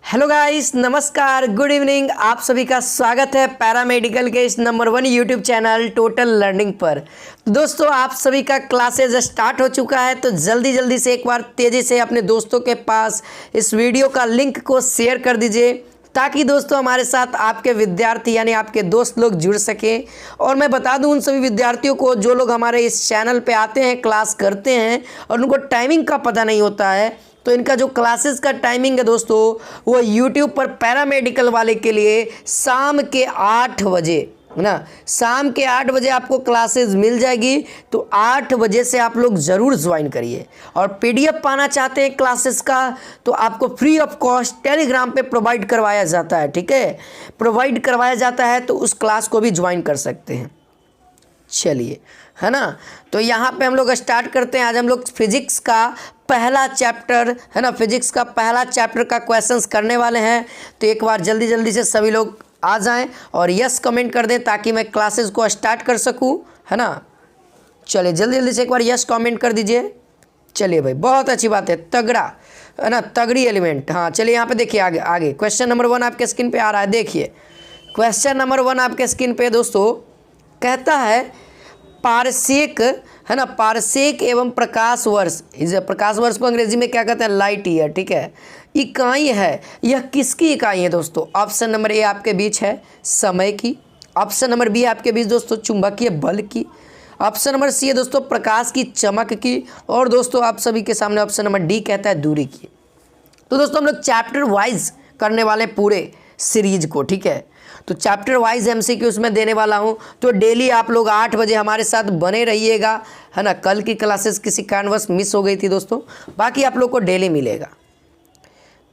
Hello guys, नमस्कार, good evening. आप सभी का स्वागत है पैरामेडिकल के इस number 1 YouTube channel total learning पर। तो दोस्तों, आप सभी का क्लासेज स्टार्ट हो चुका है, तो जल्दी से एक बार तेज़ी से अपने दोस्तों के पास इस वीडियो का लिंक को शेयर कर दीजिए, ताकि दोस्तों हमारे साथ आपके विद्यार्थी यानी आपके दोस्त लोग जुड़ सकें। और मैं बता दूं उन सभी विद्यार्थियों को जो लोग हमारे इस चैनल पे आते हैं, क्लास करते हैं और उनको टाइमिंग का पता नहीं होता है, तो इनका जो क्लासेस का टाइमिंग है दोस्तों, वो यूट्यूब पर पैरामेडिकल वाले के लिए शाम के 8 बजे है ना। शाम के 8 बजे आपको क्लासेस मिल जाएगी, तो 8 बजे से आप लोग ज़रूर ज्वाइन करिए। और पीडीएफ पाना चाहते हैं क्लासेस का, तो आपको फ्री ऑफ कॉस्ट टेलीग्राम पे प्रोवाइड करवाया जाता है। ठीक है, प्रोवाइड करवाया जाता है, तो उस क्लास को भी ज्वाइन कर सकते हैं। चलिए, है ना। तो यहाँ पे हम लोग स्टार्ट करते हैं। आज हम लोग फिजिक्स का पहला चैप्टर है ना, फिजिक्स का पहला चैप्टर का क्वेश्चंस करने वाले हैं। तो एक बार जल्दी से सभी लोग आ जाएं और यस कमेंट कर दें, ताकि मैं क्लासेस को स्टार्ट कर सकूं, है ना। चलिए जल्दी से एक बार यस कमेंट कर दीजिए। चलिए भाई, बहुत अच्छी बात है, तगड़ा है ना, तगड़ी एलिमेंट। हाँ चलिए, यहाँ पे देखिए आगे क्वेश्चन नंबर 1 आपके स्क्रीन पे आ रहा है। देखिए क्वेश्चन नंबर 1 आपके स्क्रीन पे दोस्तों कहता है पारसेक, है ना, पारसेक एवं प्रकाश वर्ष। प्रकाश वर्ष को अंग्रेजी में क्या कहते हैं? Light year. ठीक है, इकाई है, यह किसकी इकाई है दोस्तों? ऑप्शन नंबर ए आपके बीच है समय की, ऑप्शन नंबर बी आपके बीच दोस्तों चुंबकीय बल की, ऑप्शन नंबर सी है दोस्तों प्रकाश की चमक की, और दोस्तों आप सभी के सामने ऑप्शन नंबर डी कहता है दूरी की। तो दोस्तों हम लोग चैप्टर वाइज करने वाले पूरे सीरीज को। ठीक है, तो चैप्टर वाइज एमसीक्यूज में देने वाला हूं, तो डेली आप लोग 8 बजे हमारे साथ बने रहिएगा, है ना। कल की क्लासेस किसी कारणवश मिस हो गई थी दोस्तों, बाकी आप लोग को डेली मिलेगा।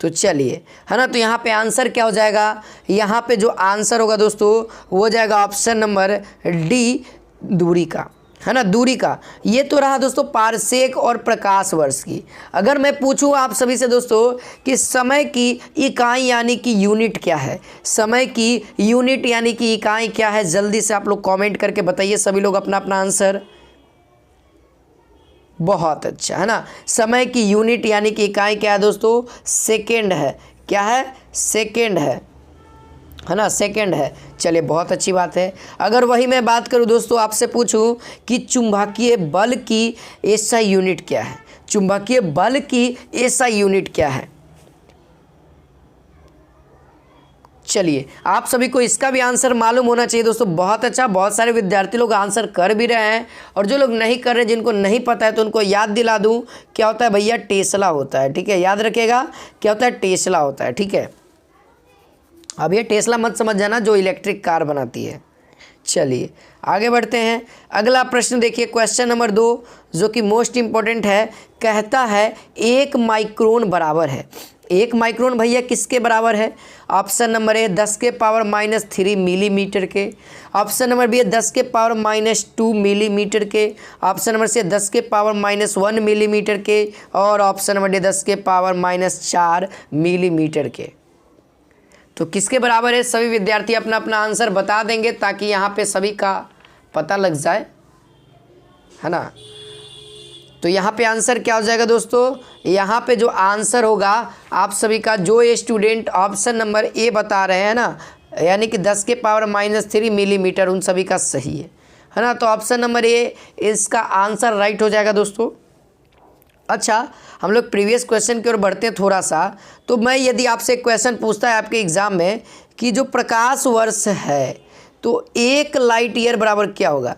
तो चलिए, है ना, तो यहाँ पे आंसर क्या हो जाएगा? यहाँ पे जो आंसर होगा दोस्तों वो हो जाएगा ऑप्शन नंबर डी, दूरी का, है ना, दूरी का। ये तो रहा दोस्तों पारसेक और प्रकाश वर्ष की। अगर मैं पूछूं आप सभी से दोस्तों कि समय की इकाई यानी कि यूनिट क्या है, समय की यूनिट यानी कि इकाई क्या है, जल्दी से आप लोग कमेंट करके बताइए सभी लोग अपना अपना आंसर। बहुत अच्छा, है ना। समय की यूनिट यानी कि इकाई क्या है दोस्तों? सेकेंड है। क्या है? सेकेंड है ना, सेकेंड है। चलिए बहुत अच्छी बात है। अगर वही मैं बात करूं दोस्तों, आपसे पूछूं कि चुंबकीय बल की एसआई यूनिट क्या है, चुंबकीय बल की एसआई यूनिट क्या है? चलिए, आप सभी को इसका भी आंसर मालूम होना चाहिए दोस्तों। बहुत अच्छा, बहुत सारे विद्यार्थी लोग आंसर कर भी रहे हैं, और जो लोग नहीं कर रहे, जिनको नहीं पता है, तो उनको याद दिला दूं क्या होता है भैया? टेस्ला होता है। ठीक है, याद रखिएगा क्या होता है? टेस्ला होता है। ठीक है, अब ये टेस्ला मत समझ जाना जो इलेक्ट्रिक कार बनाती है। चलिए आगे बढ़ते हैं। अगला प्रश्न देखिए, क्वेश्चन नंबर 2, जो कि मोस्ट इंपॉर्टेंट है। कहता है 1 माइक्रोन बराबर है। 1 माइक्रोन भैया किसके बराबर है? ऑप्शन नंबर ए 10 के पावर -3 मिलीमीटर के, ऑप्शन नंबर बी 10 के पावर -2 मिलीमीटर के, ऑप्शन नंबर सी 10 के पावर -1 मिलीमीटर के, और ऑप्शन नंबर डी 10 के पावर -4 मिलीमीटर के। तो किसके बराबर है? सभी विद्यार्थी अपना अपना आंसर बता देंगे, ताकि यहाँ पे सभी का पता लग जाए, है ना। तो यहाँ पे आंसर क्या हो जाएगा दोस्तों? यहाँ पे जो आंसर होगा आप सभी का, जो ये स्टूडेंट ऑप्शन नंबर ए बता रहे हैं ना, यानी कि 10 के पावर -3 मिलीमीटर, उन सभी का सही है ना। तो ऑप्शन नंबर ए इसका आंसर राइट हो जाएगा दोस्तों। अच्छा, हम लोग प्रीवियस क्वेश्चन की ओर बढ़ते हैं थोड़ा सा। तो मैं यदि आपसे क्वेश्चन पूछता है आपके एग्ज़ाम में कि जो प्रकाश वर्ष है, तो 1 लाइट ईयर बराबर क्या होगा?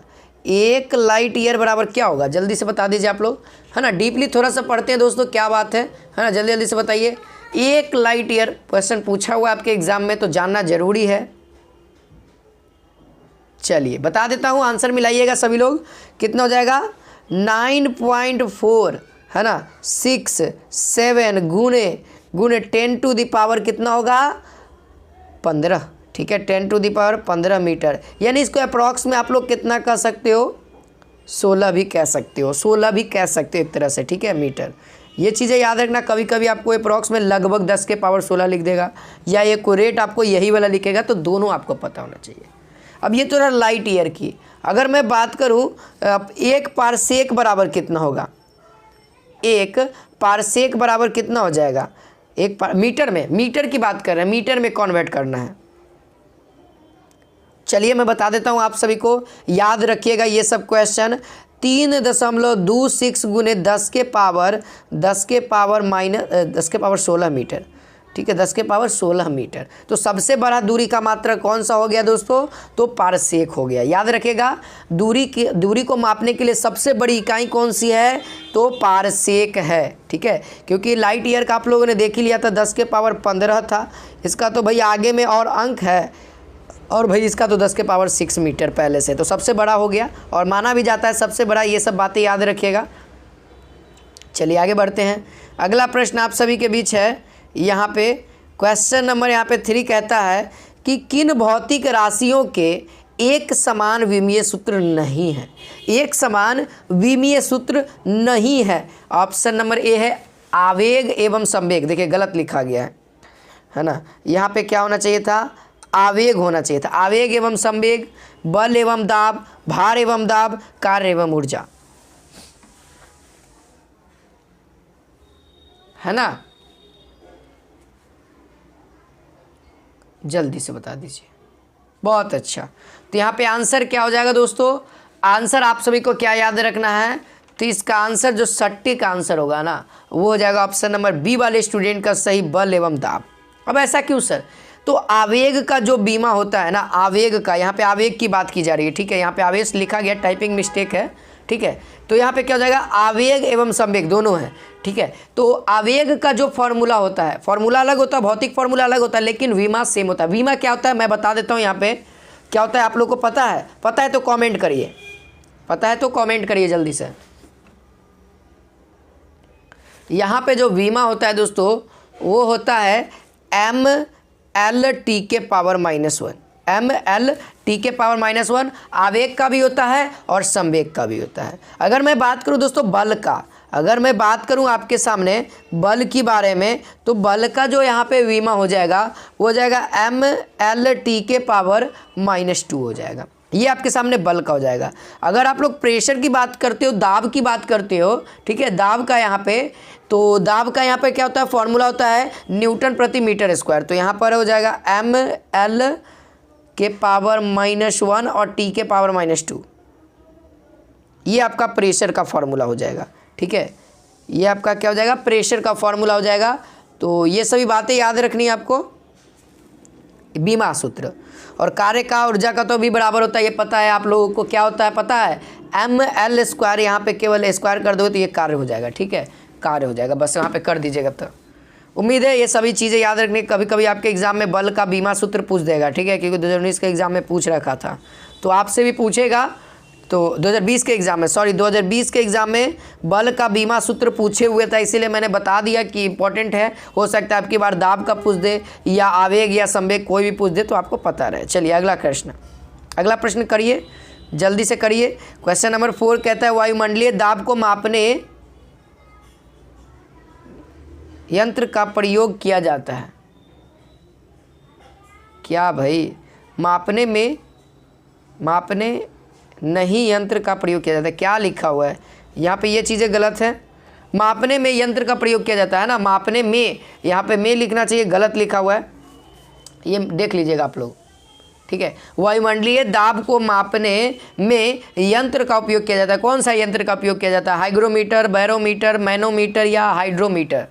1 लाइट ईयर बराबर क्या होगा? जल्दी से बता दीजिए आप लोग, है ना। डीपली थोड़ा सा पढ़ते हैं दोस्तों, क्या बात है ना। जल्दी से बताइए। 1 लाइट ईयर क्वेश्चन पूछा हुआ आपके एग्ज़ाम में, तो जानना जरूरी है। चलिए बता देता हूँ, आंसर मिलाइएगा सभी लोग। कितना हो जाएगा? 9.4, है ना, 6 7 गुने 10 टू द पावर कितना होगा? 15। ठीक है, 10 टू द पावर 15 मीटर, यानी इसको अप्रॉक्स में आप लोग कितना कह सकते हो? 16 भी कह सकते हो, 16 भी कह सकते हो एक तरह से। ठीक है, मीटर। ये चीज़ें याद रखना, कभी कभी आपको अप्रॉक्स में लगभग 10 के पावर 16 लिख देगा, या एक्यूरेट आपको यही वाला लिखेगा, तो दोनों आपको पता होना चाहिए। अब ये तो रहा लाइट ईयर की। अगर मैं बात करूँ 1 पारसेक बराबर कितना होगा? 1 पारसेक बराबर कितना हो जाएगा? मीटर में, मीटर की बात कर रहे हैं, मीटर में कन्वर्ट करना है। चलिए मैं बता देता हूँ आप सभी को, याद रखिएगा ये सब क्वेश्चन। 3.26 गुने 10 के पावर 16 मीटर, ठीक है, 10 के पावर 16 मीटर। तो सबसे बड़ा दूरी का मात्रा कौन सा हो गया दोस्तों? तो पारसेक हो गया। याद रखिएगा दूरी को मापने के लिए सबसे बड़ी इकाई कौन सी है? तो पारसेक है, ठीक है। क्योंकि लाइट ईयर का आप लोगों ने देख ही लिया था, 10 के पावर 15 था। इसका तो भाई आगे में और अंक है, और भाई इसका तो 10 के पावर 6 मीटर पहले से, तो सबसे बड़ा हो गया और माना भी जाता है सबसे बड़ा। ये सब बातें याद रखिएगा। चलिए आगे बढ़ते हैं। अगला प्रश्न आप सभी के बीच है, यहाँ पे क्वेश्चन नंबर यहाँ पे 3 कहता है कि किन भौतिक राशियों के एक समान विमीय सूत्र नहीं है? एक समान विमीय सूत्र नहीं है। ऑप्शन नंबर ए है आवेग एवं संवेग। देखिए गलत लिखा गया है ना, यहाँ पे क्या होना चाहिए था? आवेग होना चाहिए था। आवेग एवं संवेग, बल एवं दाब, भार एवं दाब, कार्य एवं ऊर्जा, है ना? जल्दी से बता दीजिए। बहुत अच्छा। तो यहाँ पे आंसर क्या हो जाएगा दोस्तों? आंसर आप सभी को क्या याद रखना है? तो इसका आंसर जो सटीक आंसर होगा ना, वो हो जाएगा ऑप्शन नंबर बी वाले स्टूडेंट का सही, बल एवं दाब। अब ऐसा क्यों सर? तो आवेग का जो बीमा होता है ना, आवेग का, यहाँ पे आवेग की बात की जा रही है, ठीक है। यहाँ पे आवेग लिखा गया, टाइपिंग मिस्टेक है, ठीक है। तो यहाँ पे क्या हो जाएगा? आवेग एवं संवेग दोनों है, ठीक है। तो आवेग का जो फॉर्मूला होता है, फॉर्मूला अलग होता है, भौतिक फॉर्मूला अलग होता है, लेकिन बीमा सेम होता है। बीमा क्या होता है मैं बता देता हूँ। यहाँ पे क्या होता है आप लोग को पता है? पता है तो कॉमेंट करिए, पता है तो कॉमेंट करिए जल्दी से। यहाँ पे जो बीमा होता है दोस्तों, वो होता है ML T के पावर -1, ML T के पावर -1। आवेग का भी होता है और संवेग का भी होता है। अगर मैं बात करूं दोस्तों बल का, अगर मैं बात करूं आपके सामने बल की बारे में, तो बल का जो यहाँ पे बीमा हो जाएगा वो हो जाएगा ML T के पावर -2 हो जाएगा। ये आपके सामने बल का हो जाएगा। अगर आप लोग प्रेशर की बात करते हो, दाब की बात करते हो, ठीक है, दाब का यहाँ पे, तो दाब का यहाँ पे क्या होता है? फॉर्मूला होता है न्यूटन प्रति मीटर स्क्वायर। तो यहाँ पर हो जाएगा ML के पावर -1 और T के पावर -2। ये आपका प्रेशर का फॉर्मूला हो जाएगा, ठीक है। ये आपका क्या हो जाएगा? प्रेशर का फॉर्मूला हो जाएगा। तो ये सभी बातें याद रखनी है आपको। बीमा सूत्र और कार्य का, ऊर्जा का तो भी बराबर होता है, ये पता है आप लोगों को। क्या होता है पता है? ML², यहाँ पे केवल स्क्वायर कर दो तो ये कार्य हो जाएगा, ठीक है, कार्य हो जाएगा। बस यहाँ पे कर दीजिएगा। तो उम्मीद है ये सभी चीज़ें याद रखने। कभी कभी आपके एग्जाम में बल का बीमा सूत्र पूछ देगा, ठीक है, क्योंकि 2019 के एग्जाम में पूछ रखा था, तो आपसे भी पूछेगा। तो 2020 के एग्ज़ाम में, 2020 के एग्ज़ाम में बल का बीमा सूत्र पूछे हुए था, इसीलिए मैंने बता दिया कि इंपॉर्टेंट है। हो सकता है आपकी बार दाब का पूछ दे या आवेग या संवेग कोई भी पूछ दे, तो आपको पता रहे। चलिए अगला प्रश्न करिए, जल्दी से करिए। क्वेश्चन नंबर 4 कहता है वायुमंडलीय दाब को मापने यंत्र का प्रयोग किया जाता है। क्या भाई? मापने नहीं यंत्र का प्रयोग किया जाता है। क्या लिखा हुआ है यहाँ पे? ये चीज़ें गलत है। मापने में यंत्र का प्रयोग किया जाता है ना, मापने में, यहाँ पे में लिखना चाहिए, गलत लिखा हुआ है। ये देख लीजिएगा आप लोग, ठीक है। वायुमंडलीय दाब को मापने में यंत्र का उपयोग किया जाता है। कौन सा यंत्र का उपयोग किया जाता है? हाइग्रोमीटर, बैरोमीटर, मैनोमीटर या हाइड्रोमीटर?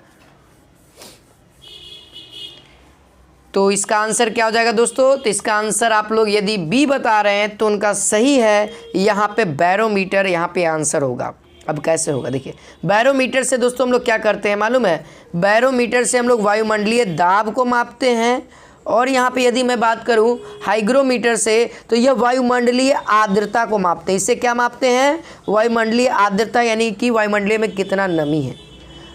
तो इसका आंसर क्या हो जाएगा दोस्तों? तो इसका आंसर आप लोग यदि बी बता रहे हैं तो उनका सही है यहाँ पे बैरोमीटर, यहाँ पे आंसर होगा। अब कैसे होगा देखिए, बैरोमीटर से दोस्तों हम लोग क्या करते हैं मालूम है? बैरोमीटर से हम लोग वायुमंडलीय दाब को मापते हैं, और यहाँ पे यदि मैं बात करूँ हाइग्रोमीटर से, तो यह वायुमंडलीय आर्द्रता को मापते हैं। इससे क्या मापते हैं? वायुमंडलीय आर्द्रता, यानी कि वायुमंडलीय में कितना नमी है।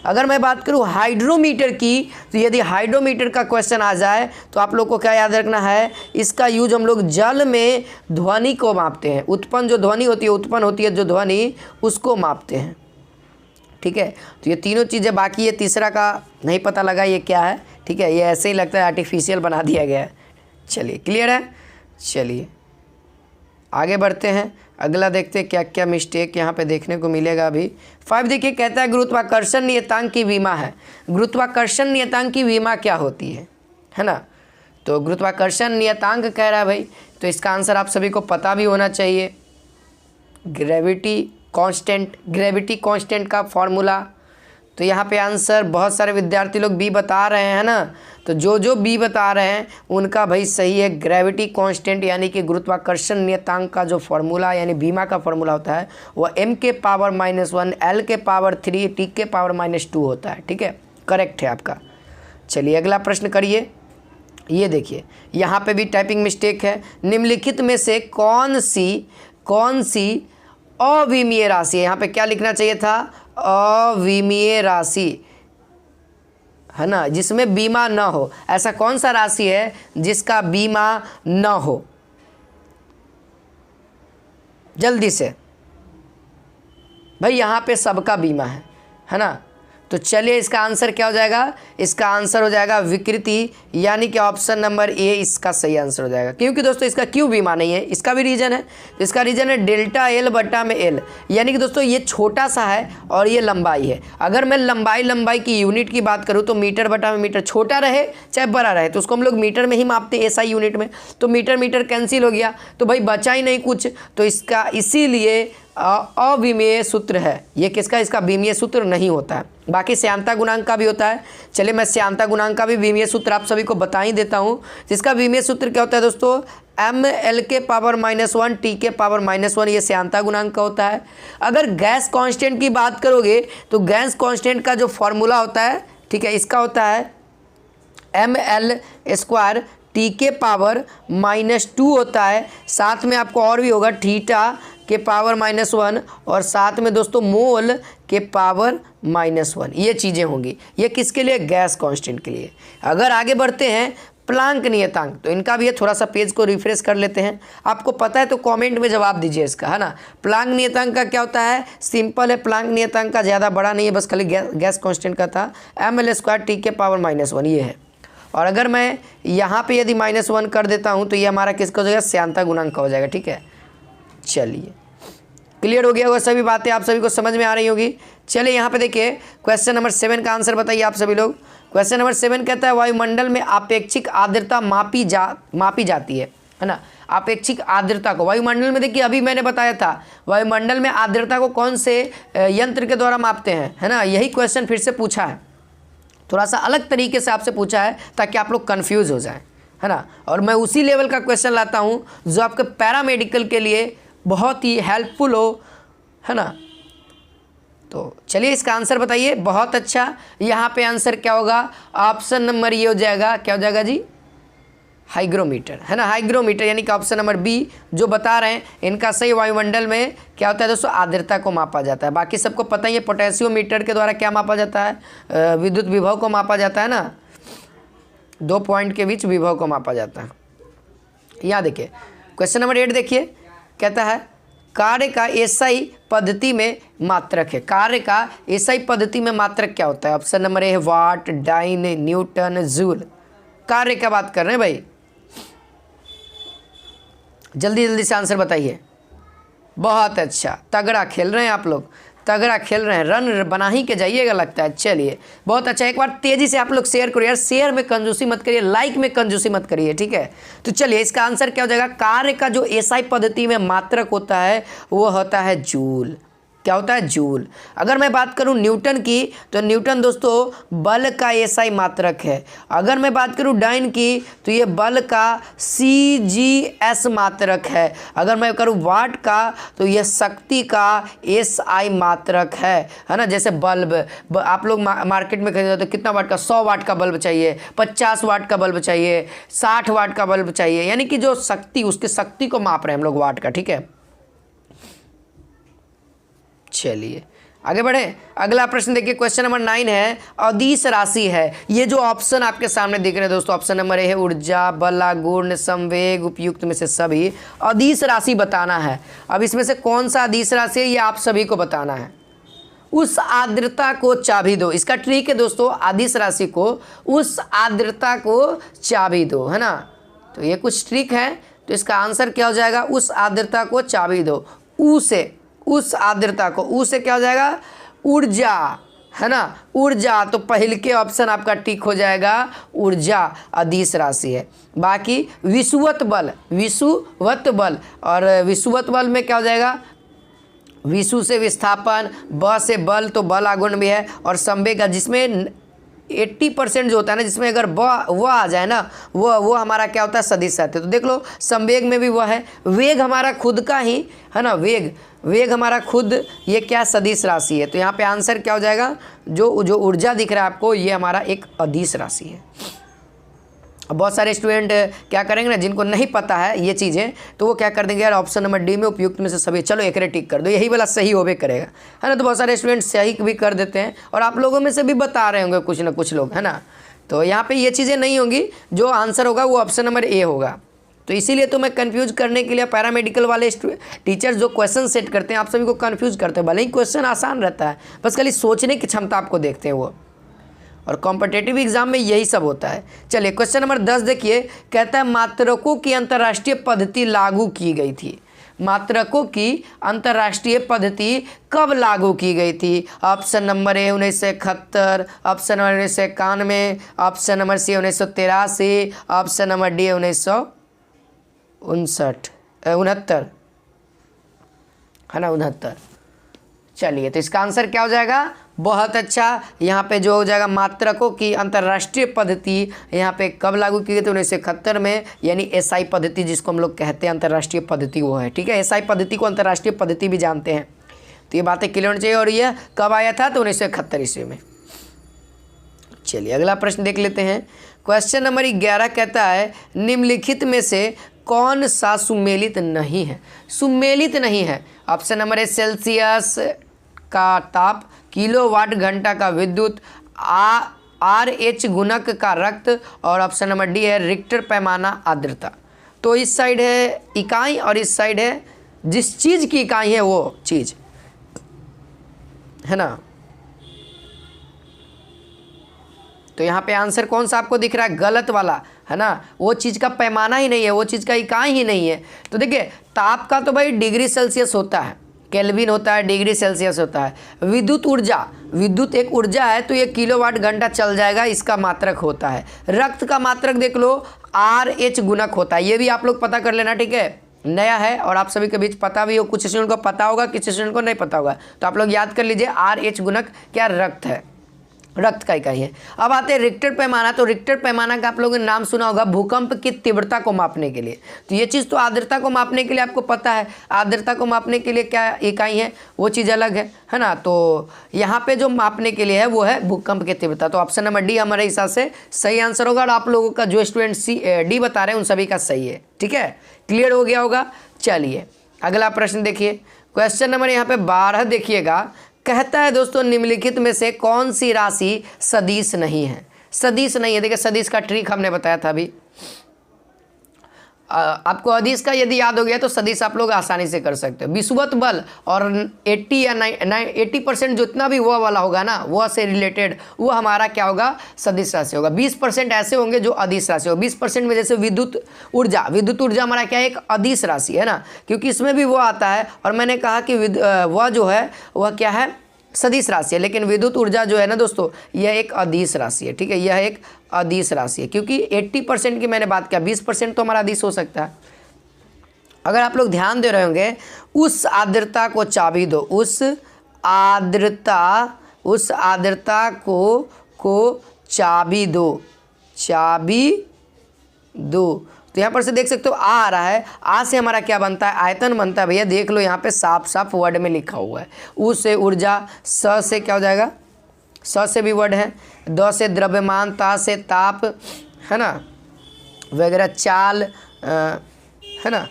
अगर मैं बात करूं हाइड्रोमीटर की, तो यदि हाइड्रोमीटर का क्वेश्चन आ जाए तो आप लोग को क्या याद रखना है? इसका यूज हम लोग जल में ध्वनि को मापते हैं। उत्पन्न जो ध्वनि होती है, जो ध्वनि, उसको मापते हैं, ठीक है। तो ये तीनों चीज़ें बाकी है, तीसरा का नहीं पता लगा ये क्या है, ठीक है। ये ऐसे ही लगता है आर्टिफिशियल बना दिया गया है। चलिए क्लियर है। चलिए आगे बढ़ते हैं, अगला देखते हैं क्या क्या मिस्टेक यहाँ पे देखने को मिलेगा। अभी 5 देखिए, कहता है गुरुत्वाकर्षण नियतांक की विमा है। गुरुत्वाकर्षण नियतांक की विमा क्या होती है ना। तो गुरुत्वाकर्षण नियतांक कह रहा है भाई, तो इसका आंसर आप सभी को पता भी होना चाहिए। ग्रेविटी कांस्टेंट का फॉर्मूला। तो यहाँ पे आंसर बहुत सारे विद्यार्थी लोग बी बता रहे हैं ना, तो जो बी बता रहे हैं उनका भाई सही है। ग्रेविटी कांस्टेंट यानी कि गुरुत्वाकर्षण नियतांक का जो फॉर्मूला यानी बीमा का फॉर्मूला होता है वह m के पावर -1 l के पावर 3 t के पावर -2 होता है। ठीक है, करेक्ट है आपका। चलिए अगला प्रश्न करिए। ये देखिए यहाँ पे भी टाइपिंग मिस्टेक है। निम्नलिखित में से कौन सी अविमीय राशि है। यहाँ पे क्या लिखना चाहिए था, अविमीय राशि है ना, जिसमें बीमा न हो। ऐसा कौन सा राशि है जिसका बीमा न हो, जल्दी से भाई। यहाँ पे सबका बीमा है ना। तो चलिए इसका आंसर क्या हो जाएगा, इसका आंसर हो जाएगा विकृति, यानी कि ऑप्शन नंबर ए इसका सही आंसर हो जाएगा। क्योंकि दोस्तों इसका क्यों बीमा नहीं है, इसका भी रीज़न है। इसका रीज़न है डेल्टा एल बटा में एल, यानी कि दोस्तों ये छोटा सा है और ये लंबाई है। अगर मैं लंबाई की यूनिट की बात करूँ तो मीटर बटा में मीटर, छोटा रहे चाहे बड़ा रहे तो उसको हम लोग मीटर में ही मापते हैं एसआई यूनिट में। तो मीटर कैंसिल हो गया तो भाई बचा ही नहीं कुछ। तो इसका इसीलिए अविमीय सूत्र है ये। किसका, इसका विमीय सूत्र नहीं होता है। बाकी श्यानता गुणांक का भी होता है। चलिए मैं श्यानता गुणांक का भी विमीय सूत्र आप सभी को बता ही देता हूँ। जिसका विमीय सूत्र क्या होता है दोस्तों, m l के पावर -1 t के पावर -1, ये श्यानता गुणांक का होता है। अगर गैस कांस्टेंट की बात करोगे तो गैस कांस्टेंट का जो फॉर्मूला होता है, ठीक है, इसका होता है ml² t के पावर -2 होता है। साथ में आपको और भी होगा थीटा के पावर -1 और साथ में दोस्तों मोल के पावर -1, ये चीज़ें होंगी। ये किसके लिए, गैस कांस्टेंट के लिए। अगर आगे बढ़ते हैं प्लांक नियतांक, तो इनका भी है, थोड़ा सा पेज को रिफ्रेश कर लेते हैं। आपको पता है तो कमेंट में जवाब दीजिए इसका, है ना। प्लांक नियतांक का क्या होता है, सिंपल है। प्लांक नियतांक का ज़्यादा बड़ा नहीं है, बस खाली गैस कांस्टेंट का था। ml² t के पावर -1 ये है। और अगर मैं यहाँ पे यदि -1 कर देता हूँ तो ये हमारा किसका हो जाएगा, श्यानता गुणांक का हो जाएगा। ठीक है, चलिए क्लियर हो गया होगा, सभी बातें आप सभी को समझ में आ रही होगी। चलिए यहाँ पे देखिए क्वेश्चन नंबर 7 का आंसर बताइए आप सभी लोग। क्वेश्चन नंबर 7 कहता है वायुमंडल में अपेक्षिक आर्द्रता मापी जाती है ना। अपेक्षिक आर्द्रता को वायुमंडल में देखिए, अभी मैंने बताया था वायुमंडल में आर्द्रता को कौन से यंत्र के द्वारा मापते हैं, है ना। यही क्वेश्चन फिर से पूछा है, थोड़ा सा अलग तरीके से आपसे पूछा है ताकि आप लोग कन्फ्यूज़ हो जाएं, है ना। और मैं उसी लेवल का क्वेश्चन लाता हूँ जो आपके पैरामेडिकल के लिए बहुत ही हेल्पफुल हो, है ना। तो चलिए इसका आंसर बताइए। बहुत अच्छा, यहाँ पे आंसर क्या होगा, ऑप्शन नंबर ये हो जाएगा, क्या हो जाएगा जी, हाइग्रोमीटर, है ना। हाइग्रोमीटर यानी कि ऑप्शन नंबर बी जो बता रहे हैं इनका सही। वायुमंडल में क्या होता है दोस्तों, आर्द्रता को मापा जाता है। बाकी सबको पता ही है पोटेशियोमीटर के द्वारा क्या मापा जाता है, विद्युत विभव को मापा जाता है ना, 2 पॉइंट के बीच विभव को मापा जाता है। यहाँ देखिए क्वेश्चन नंबर 8 देखिए, कहता है कार्य का एसआई पद्धति में मात्रक है। कार्य का एसआई पद्धति में मात्रक क्या होता है, ऑप्शन नंबर ए है वाट, डाइन, न्यूटन, जूल। कार्य का बात कर रहे हैं भाई, जल्दी जल्दी से आंसर बताइए। बहुत अच्छा, तगड़ा खेल रहे हैं आप लोग, तगड़ा खेल रहे हैं, रन बना ही के जाइएगा लगता है। चलिए बहुत अच्छा, एक बार तेज़ी से आप लोग शेयर करो यार, शेयर में कंजूसी मत करिए, लाइक में कंजूसी मत करिए, ठीक है। तो चलिए इसका आंसर क्या हो जाएगा, कार्य का जो एसआई पद्धति में मात्रक होता है वो होता है जूल। क्या होता है, जूल। अगर मैं बात करूं न्यूटन की तो न्यूटन दोस्तों बल का एसआई मात्रक है। अगर मैं बात करूं डाइन की तो ये बल का सीजीएस मात्रक है। अगर मैं करूं वाट का तो ये शक्ति का एसआई मात्रक है ना। जैसे बल्ब आप लोग मार्केट में खरीदते तो कितना वाट का, 100 वाट का बल्ब चाहिए, 50 वाट का बल्ब चाहिए, 60 वाट का बल्ब चाहिए, यानी कि जो शक्ति, उसकी शक्ति को माप रहे हैं हम लोग वाट का, ठीक है। चलिए आगे बढ़े, अगला प्रश्न देखिए, क्वेश्चन नंबर 9 है अदिश राशि है। ये जो ऑप्शन आपके सामने दिख रहे हैं दोस्तों, ऑप्शन नंबर ए है ऊर्जा, बल, गुण, संवेग, उपयुक्त में से सभी। अदिश राशि बताना है। अब इसमें से कौन सा अदिश राशि है ये आप सभी को बताना है। उस आर्द्रता को चाबी दो, इसका ट्रिक है दोस्तों, अदिश राशि को उस आर्द्रता को चाबी दो, है ना। तो ये कुछ ट्रिक है तो इसका आंसर क्या हो जाएगा, उस आर्द्रता को चाबी दो। ऊ से, उस आर्द्रता को, ऊ से क्या हो जाएगा, ऊर्जा, है ना, ऊर्जा। तो पहले के ऑप्शन आपका टिक हो जाएगा, ऊर्जा अदिश राशि है। बाकी विषुवत बल, विषुवत बल, और विषुवत बल में क्या हो जाएगा, विषु से विस्थापन, ब से बल, तो बल आगुण भी है, और संवेग का जिसमें 80% जो होता है ना, जिसमें अगर वह आ जाए ना, वो हमारा क्या होता है, सदिश रहते। तो देख लो संवेग में भी वह है, वेग हमारा खुद का ही है ना, वेग हमारा खुद, ये क्या सदिश राशि है। तो यहाँ पे आंसर क्या हो जाएगा, जो ऊर्जा दिख रहा है आपको, ये हमारा एक अदिश राशि है। अब बहुत सारे स्टूडेंट क्या करेंगे ना, जिनको नहीं पता है ये चीज़ें, तो वो क्या कर देंगे, यार ऑप्शन नंबर डी में उपयुक्त में से सभी, चलो एक टिक कर दो, यही वाला सही होबे करेगा, है ना। तो बहुत सारे स्टूडेंट सही भी कर देते हैं, और आप लोगों में से भी बता रहे होंगे कुछ ना कुछ लोग, है ना। तो यहाँ पे ये चीज़ें नहीं होंगी, जो आंसर होगा वो ऑप्शन नंबर ए होगा। तो इसीलिए तो मैं कन्फ्यूज करने के लिए पैरामेडिकल वाले टीचर जो क्वेश्चन सेट करते हैं, आप सभी को कन्फ्यूज करते हैं। भले ही क्वेश्चन आसान रहता है, बस खाली सोचने की क्षमता आपको देखते हैं वो, और कॉम्पिटिटिव एग्जाम में यही सब होता है। चलिए क्वेश्चन नंबर 10 देखिए, कहता है मात्रकों की अंतर्राष्ट्रीय पद्धति लागू की गई थी। मात्रकों की अंतर्राष्ट्रीय पद्धति कब लागू की गई थी? Option number A 1971, option number 1991, option number C 1983, option number D 1969 है ना, 69। चलिए तो इसका आंसर क्या हो जाएगा, बहुत अच्छा। यहाँ पे जो हो जाएगा, मात्रकों की अंतर्राष्ट्रीय पद्धति यहाँ पे कब लागू की गई थी, 1971 में, यानी एसआई पद्धति जिसको हम लोग कहते हैं अंतर्राष्ट्रीय पद्धति, वो है। ठीक है, एसआई पद्धति को अंतर्राष्ट्रीय पद्धति भी जानते हैं, तो ये बातें क्लियर होनी चाहिए। और यह कब आया था, तो 1971 ईस्वी में। चलिए अगला प्रश्न देख लेते हैं। क्वेश्चन नंबर 11 कहता है, निम्नलिखित में से कौन सा सुमेलित नहीं है? सुमेलित नहीं है। ऑप्शन नंबर ए सेल्सियस का ताप, किलोवाट घंटा का विद्युत, RH गुणक का रक्त, और ऑप्शन नंबर डी है रिक्टर पैमाना आर्द्रता। तो इस साइड है इकाई और इस साइड है जिस चीज़ की इकाई है वो चीज़, है ना। तो यहाँ पे आंसर कौन सा आपको दिख रहा है, गलत वाला, है ना। वो चीज़ का पैमाना ही नहीं है, वो चीज़ का इकाई ही नहीं है। तो देखिए ताप का तो भाई डिग्री सेल्सियस होता है, केल्विन होता है, डिग्री सेल्सियस होता है। विद्युत ऊर्जा, विद्युत एक ऊर्जा है, तो ये किलोवाट घंटा चल जाएगा, इसका मात्रक होता है। रक्त का मात्रक देख लो, RH गुणक होता है, ये भी आप लोग पता कर लेना, ठीक है, नया है और आप सभी के बीच पता भी हो, कुछ स्टूडेंट को पता होगा, किसी स्टूडेंट को नहीं पता होगा, तो आप लोग याद कर लीजिए, RH गुणक क्या, रक्त है, रक्त का इकाई है। अब आते हैं रिक्टर पैमाना। तो रिक्टर पैमाना का आप लोगों ने नाम सुना होगा, भूकंप की तीव्रता को मापने के लिए। तो ये चीज़ तो आर्द्रता को मापने के लिए आपको पता है, आर्द्रता को मापने के लिए क्या इकाई है, वो चीज़ अलग है ना। तो यहाँ पे जो मापने के लिए है वो है भूकंप की तीव्रता। तो ऑप्शन नंबर डी हमारे हिसाब से सही आंसर होगा, और आप लोगों का जो स्टूडेंट डी बता रहे हैं उन सभी का सही है। ठीक है, क्लियर हो गया होगा। चलिए अगला प्रश्न देखिए, क्वेश्चन नंबर यहाँ पे 12 देखिएगा, कहता है दोस्तों निम्नलिखित में से कौन सी राशि सदिश नहीं है? सदिश नहीं है, देखिए सदिश का ट्रिक हमने बताया था अभी। आपको अदिश का यदि याद हो गया तो सदिश आप लोग आसानी से कर सकते हो। विषुवत बल और 80 या 80% जितना भी वह वाला होगा ना, वह से रिलेटेड वो हमारा क्या होगा, सदिश राशि होगा। 20% ऐसे होंगे जो अदिश राशि होगा। 20% में जैसे विद्युत ऊर्जा हमारा क्या है, एक अदिश राशि है ना, क्योंकि इसमें भी वो आता है। और मैंने कहा कि वह जो है वह क्या है, सदिश राशि है, लेकिन विद्युत ऊर्जा जो है ना दोस्तों, यह एक अदिश राशि है। ठीक है, यह एक अदिश राशि है, क्योंकि 80% की मैंने बात किया, 20% तो हमारा अदिश हो सकता है। अगर आप लोग ध्यान दे रहे होंगे, उस आर्द्रता को चाबी दो, उस आर्द्रता को चाबी दो। तो यहाँ पर से देख सकते हो आ रहा है, आ से हमारा क्या बनता है, आयतन बनता है। भैया देख लो यहाँ पे साफ साफ वर्ड में लिखा हुआ है। उ से ऊर्जा, स से क्या हो जाएगा, स से भी वर्ड है, द से द्रव्यमान, ता से ताप, है ना, वगैरह, चाल, है ना,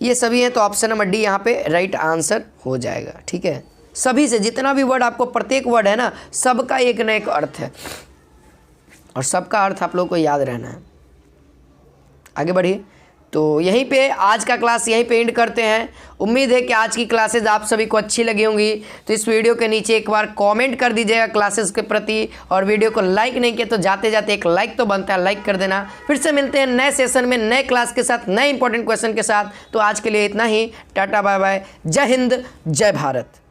ये सभी हैं। तो ऑप्शन नंबर डी यहाँ पे राइट आंसर हो जाएगा। ठीक है, सभी से जितना भी वर्ड आपको, प्रत्येक वर्ड है ना, सबका एक न एक अर्थ है, और सबका अर्थ आप लोग को याद रहना है। आगे बढ़िए। तो यहीं पे आज का क्लास यहीं पे एंड करते हैं। उम्मीद है कि आज की क्लासेज आप सभी को अच्छी लगी होंगी। तो इस वीडियो के नीचे एक बार कमेंट कर दीजिएगा क्लासेस के प्रति, और वीडियो को लाइक नहीं किया तो जाते जाते एक लाइक तो बनता है, लाइक कर देना। फिर से मिलते हैं नए सेशन में नए क्लास के साथ, नए इंपॉर्टेंट क्वेश्चन के साथ। तो आज के लिए इतना ही, टाटा बाय बाय, जय हिंद जय भारत।